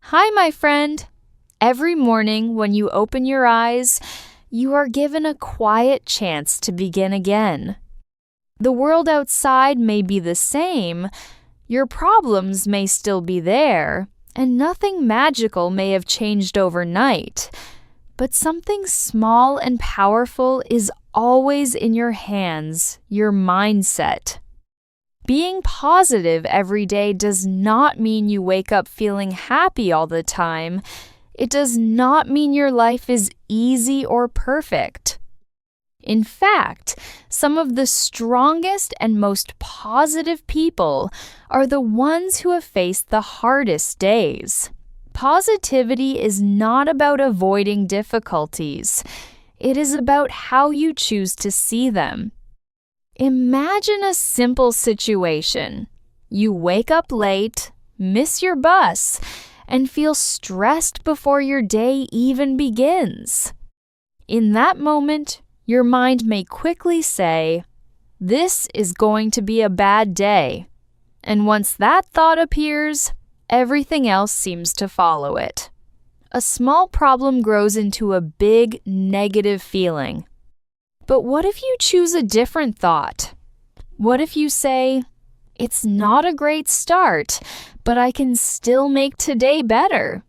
Hi, my friend. Every morning when you open your eyes, you are given a quiet chance to begin again. The world outside may be the same, your problems may still be there, and nothing magical may have changed overnight. But something small and powerful is always in your hands, your mindset. Being positive every day does not mean you wake up feeling happy all the time. It does not mean your life is easy or perfect. In fact, some of the strongest and most positive people are the ones who have faced the hardest days. Positivity is not about avoiding difficulties. It is about how you choose to see them. Imagine a simple situation. You wake up late, miss your bus, and feel stressed before your day even begins. In that moment, your mind may quickly say, "This is going to be a bad day." And once that thought appears, everything else seems to follow it. A small problem grows into a big negative feeling. But what if you choose a different thought? What if you say, "It's not a great start, but I can still make today better"?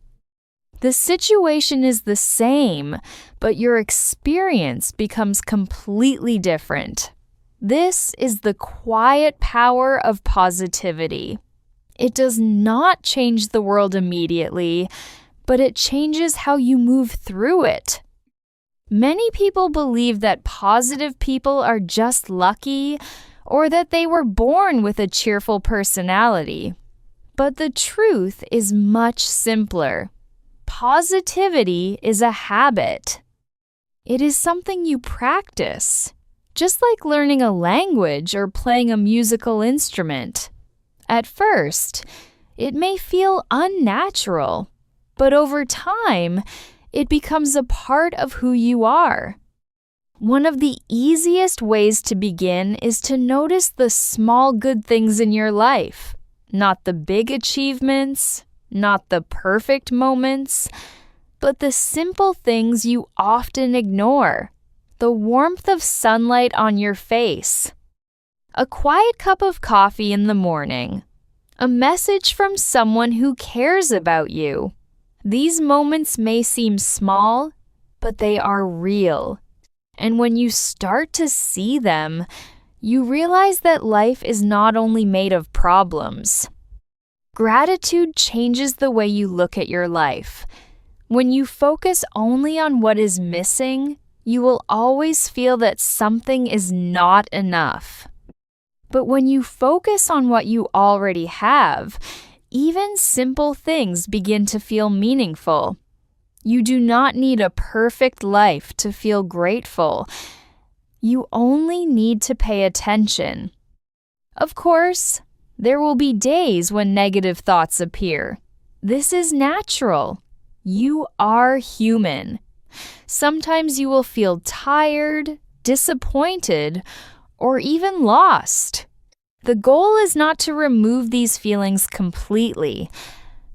The situation is the same, but your experience becomes completely different. This is the quiet power of positivity. It does not change the world immediately, but it changes how you move through it. Many people believe that positive people are just lucky or that they were born with a cheerful personality. But the truth is much simpler. Positivity is a habit. It is something you practice, just like learning a language or playing a musical instrument. At first, it may feel unnatural, but over time, it becomes a part of who you are. One of the easiest ways to begin is to notice the small good things in your life, not the big achievements, not the perfect moments, but the simple things you often ignore. The warmth of sunlight on your face, a quiet cup of coffee in the morning, a message from someone who cares about you. These moments may seem small, but they are real. And when you start to see them, you realize that life is not only made of problems. Gratitude changes the way you look at your life. When you focus only on what is missing, you will always feel that something is not enough. But when you focus on what you already have, even simple things begin to feel meaningful. You do not need a perfect life to feel grateful. You only need to pay attention. Of course, there will be days when negative thoughts appear. This is natural. You are human. Sometimes you will feel tired, disappointed, or even lost. The goal is not to remove these feelings completely.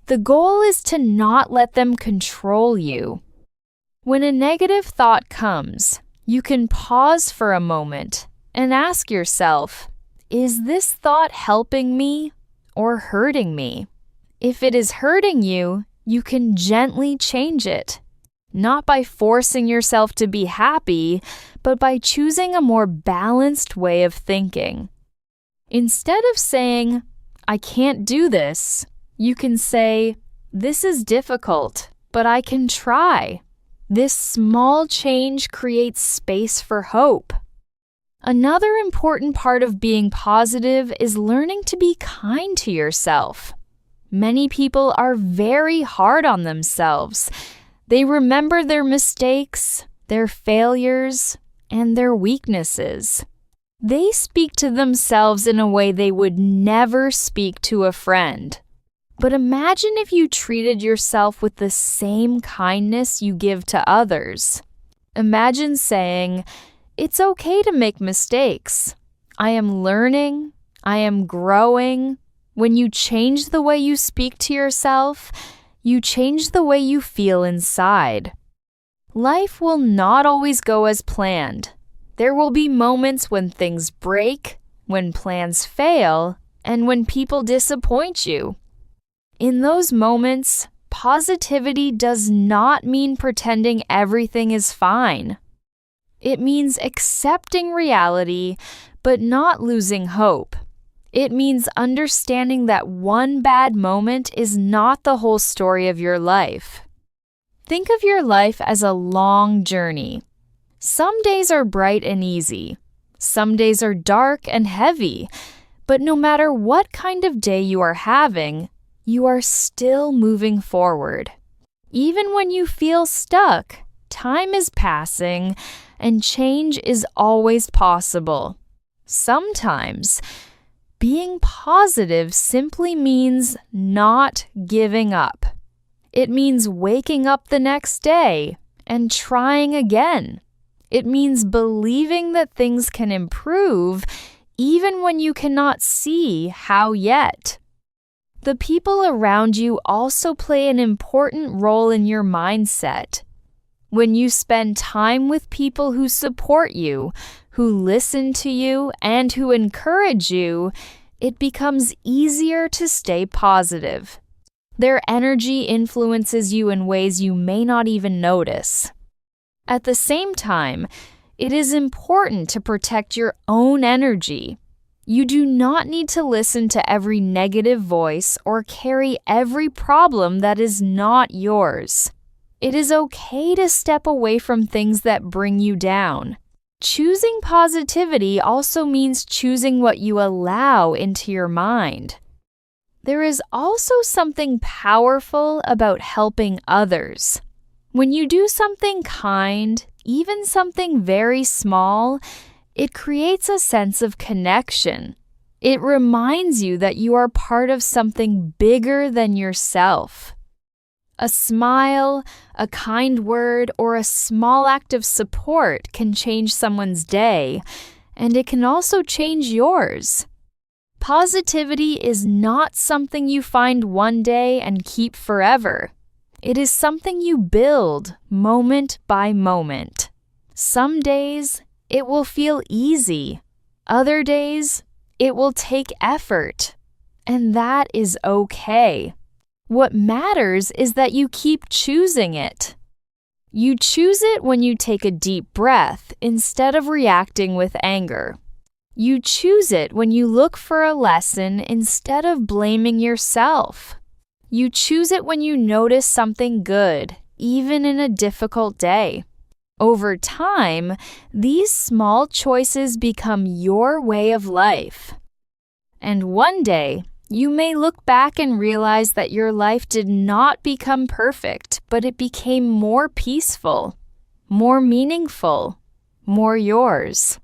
The goal is to not let them control you. When a negative thought comes, you can pause for a moment and ask yourself, is this thought helping me or hurting me? If it is hurting you, you can gently change it. Not by forcing yourself to be happy, but by choosing a more balanced way of thinking. Instead of saying, "I can't do this," you can say, "This is difficult, but I can try." This small change creates space for hope. Another important part of being positive is learning to be kind to yourself. Many people are very hard on themselves. They remember their mistakes, their failures, and their weaknesses. They speak to themselves in a way they would never speak to a friend. But imagine if you treated yourself with the same kindness you give to others. Imagine saying, "It's okay to make mistakes. I am learning. I am growing." When you change the way you speak to yourself, you change the way you feel inside. Life will not always go as planned. There will be moments when things break, when plans fail, and when people disappoint you. In those moments, positivity does not mean pretending everything is fine. It means accepting reality, but not losing hope. It means understanding that one bad moment is not the whole story of your life. Think of your life as a long journey. Some days are bright and easy. Some days are dark and heavy. But no matter what kind of day you are having, you are still moving forward. Even when you feel stuck, time is passing, and change is always possible. Sometimes, being positive simply means not giving up. It means waking up the next day and trying again. It means believing that things can improve even when you cannot see how yet. The people around you also play an important role in your mindset. When you spend time with people who support you, who listen to you, and who encourage you, it becomes easier to stay positive. Their energy influences you in ways you may not even notice. At the same time, it is important to protect your own energy. You do not need to listen to every negative voice or carry every problem that is not yours. It is okay to step away from things that bring you down. Choosing positivity also means choosing what you allow into your mind. There is also something powerful about helping others. When you do something kind, even something very small, it creates a sense of connection. It reminds you that you are part of something bigger than yourself. A smile, a kind word, or a small act of support can change someone's day, and it can also change yours. Positivity is not something you find one day and keep forever. It is something you build moment by moment. Some days, it will feel easy. Other days, it will take effort. And that is okay. What matters is that you keep choosing it. You choose it when you take a deep breath instead of reacting with anger. You choose it when you look for a lesson instead of blaming yourself. You choose it when you notice something good, even in a difficult day. Over time, these small choices become your way of life. And one day, you may look back and realize that your life did not become perfect, but it became more peaceful, more meaningful, more yours.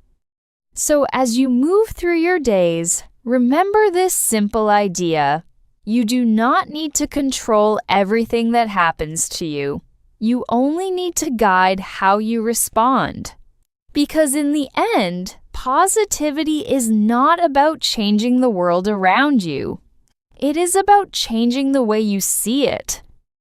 So as you move through your days, remember this simple idea. You do not need to control everything that happens to you. You only need to guide how you respond. Because in the end, positivity is not about changing the world around you. It is about changing the way you see it.